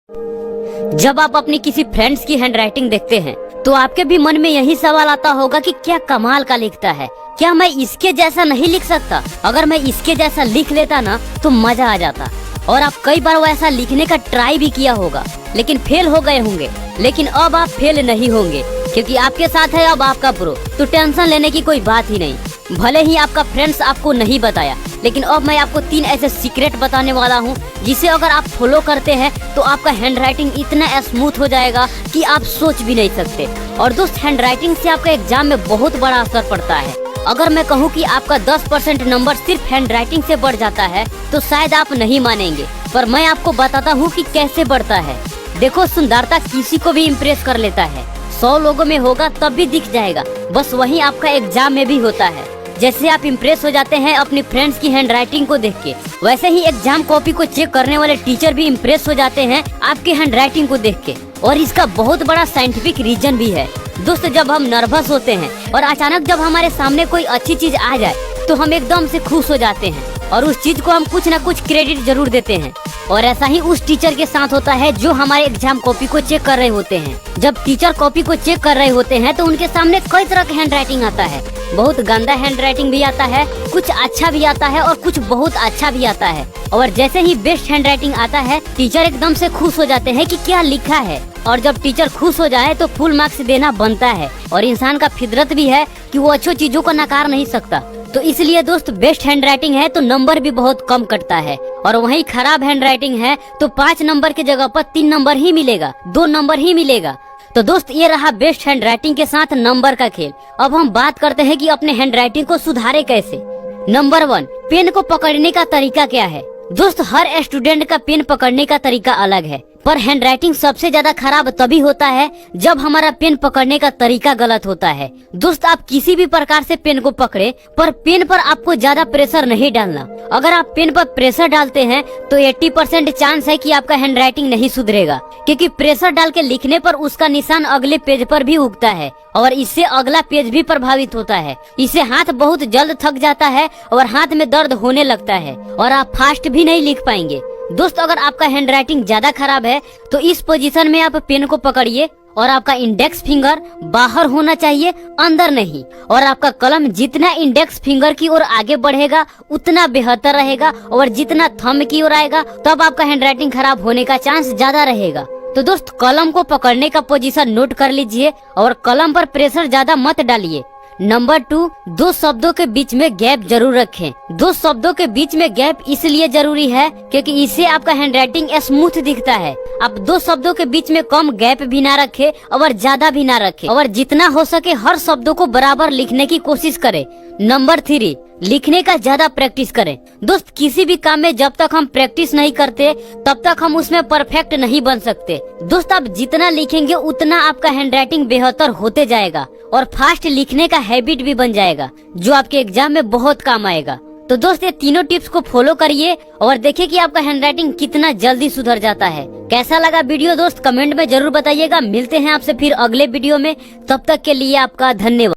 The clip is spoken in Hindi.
जब आप अपनी किसी फ्रेंड्स की हैंडराइटिंग देखते हैं तो आपके भी मन में यही सवाल आता होगा कि क्या कमाल का लिखता है, क्या मैं इसके जैसा नहीं लिख सकता? अगर मैं इसके जैसा लिख लेता ना तो मजा आ जाता। और आप कई बार वैसा लिखने का ट्राई भी किया होगा लेकिन फेल हो गए होंगे। लेकिन अब आप फेल नहीं होंगे क्योंकि आपके साथ है अब आपका प्रो, तो टेंशन लेने की कोई बात ही नहीं। भले ही आपका फ्रेंड्स आपको नहीं बताया, लेकिन अब मैं आपको 3 ऐसे सीक्रेट बताने वाला हूँ जिसे अगर आप फॉलो करते हैं तो आपका हैंडराइटिंग इतना स्मूथ हो जाएगा कि आप सोच भी नहीं सकते। और दोस्त, हैंडराइटिंग से आपका एग्जाम में बहुत बड़ा असर पड़ता है। अगर मैं कहूँ कि आपका 10% नंबर सिर्फ हैंडराइटिंग से बढ़ जाता है तो शायद आप नहीं मानेंगे, पर मैं आपको बताता हूँ कि कैसे बढ़ता है। देखो, सुंदरता किसी को भी इम्प्रेस कर लेता है। 100 लोगों में होगा तब भी दिख जाएगा, बस वही आपका एग्जाम में भी होता है। जैसे आप इम्प्रेस हो जाते हैं अपनी फ्रेंड्स की हैंडराइटिंग को देख के, वैसे ही एग्जाम कॉपी को चेक करने वाले टीचर भी इम्प्रेस हो जाते हैं आपके हैंडराइटिंग को देख के। और इसका बहुत बड़ा साइंटिफिक रीजन भी है। दोस्त, जब हम नर्वस होते हैं और अचानक जब हमारे सामने कोई अच्छी चीज आ जाए तो हम एकदम से खुश हो जाते हैं और उस चीज को हम कुछ न कुछ क्रेडिट जरूर देते हैं। और ऐसा ही उस टीचर के साथ होता है जो हमारे एग्जाम कॉपी को चेक कर रहे होते हैं। जब टीचर कॉपी को चेक कर रहे होते हैं तो उनके सामने कई तरह का हैंडराइटिंग आता है। बहुत गंदा हैंडराइटिंग भी आता है, कुछ अच्छा भी आता है और कुछ बहुत अच्छा भी आता है। और जैसे ही बेस्ट हैंडराइटिंग आता है टीचर एकदम से खुश हो जाते हैं कि क्या लिखा है। और जब टीचर खुश हो जाए तो फुल मार्क्स देना बनता है। और इंसान का फितरत भी है कि वो अच्छी चीजों को नकार नहीं सकता। तो इसलिए दोस्त, बेस्ट हैंडराइटिंग है तो नंबर भी बहुत कम कटता है। और वहीं खराब हैंडराइटिंग है तो 5 नंबर की जगह पर 3 नंबर ही मिलेगा, 2 नंबर ही मिलेगा। तो दोस्त, ये रहा बेस्ट हैंडराइटिंग के साथ नंबर का खेल। अब हम बात करते हैं कि अपने हैंडराइटिंग को सुधारे कैसे। नंबर 1, पेन को पकड़ने का तरीका क्या है? दोस्त, हर स्टूडेंट का पेन पकड़ने का तरीका अलग है, पर हैंडराइटिंग सबसे ज्यादा खराब तभी होता है जब हमारा पेन पकड़ने का तरीका गलत होता है। दोस्त, आप किसी भी प्रकार से पेन को पकड़े, पर पेन पर आपको ज्यादा प्रेशर नहीं डालना। अगर आप पेन पर प्रेशर डालते हैं तो 80% चांस है कि आपका हैंडराइटिंग नहीं सुधरेगा, क्योंकि प्रेशर डाल के लिखने पर उसका निशान अगले पेज पर भी उगता है और इससे अगला पेज भी प्रभावित होता है। इससे हाथ बहुत जल्द थक जाता है और हाथ में दर्द होने लगता है और आप फास्ट भी नहीं लिख पाएंगे। दोस्त, अगर आपका हैंडराइटिंग ज्यादा खराब है तो इस पोजीशन में आप पेन को पकड़िए और आपका इंडेक्स फिंगर बाहर होना चाहिए, अंदर नहीं। और आपका कलम जितना इंडेक्स फिंगर की ओर आगे बढ़ेगा उतना बेहतर रहेगा, और जितना थंब की ओर आएगा तब आपका हैंडराइटिंग खराब होने का चांस ज्यादा रहेगा। तो दोस्त, कलम को पकड़ने का पोजीशन नोट कर लीजिए और कलम पर प्रेशर ज्यादा मत डालिए। नंबर 2, 2 शब्दों के बीच में गैप जरूर रखें। 2 शब्दों के बीच में गैप इसलिए जरूरी है क्योंकि इससे आपका हैंडराइटिंग स्मूथ दिखता है। आप 2 शब्दों के बीच में कम गैप भी ना रखें और ज्यादा भी ना रखें, और जितना हो सके हर शब्दों को बराबर लिखने की कोशिश करें। नंबर 3, लिखने का ज्यादा प्रैक्टिस करें। दोस्त, किसी भी काम में जब तक हम प्रैक्टिस नहीं करते तब तक हम उसमें परफेक्ट नहीं बन सकते। दोस्त, आप जितना लिखेंगे उतना आपका हैंडराइटिंग बेहतर होते जाएगा और फास्ट लिखने का हैबिट भी बन जाएगा, जो आपके एग्जाम में बहुत काम आएगा। तो दोस्त, ये तीनों टिप्स को फॉलो करिए और देखिए कि आपका हैंडराइटिंग कितना जल्दी सुधर जाता है। कैसा लगा वीडियो दोस्त, कमेंट में जरूर बताइएगा। मिलते हैं आपसे फिर अगले वीडियो में, तब तक के लिए आपका धन्यवाद।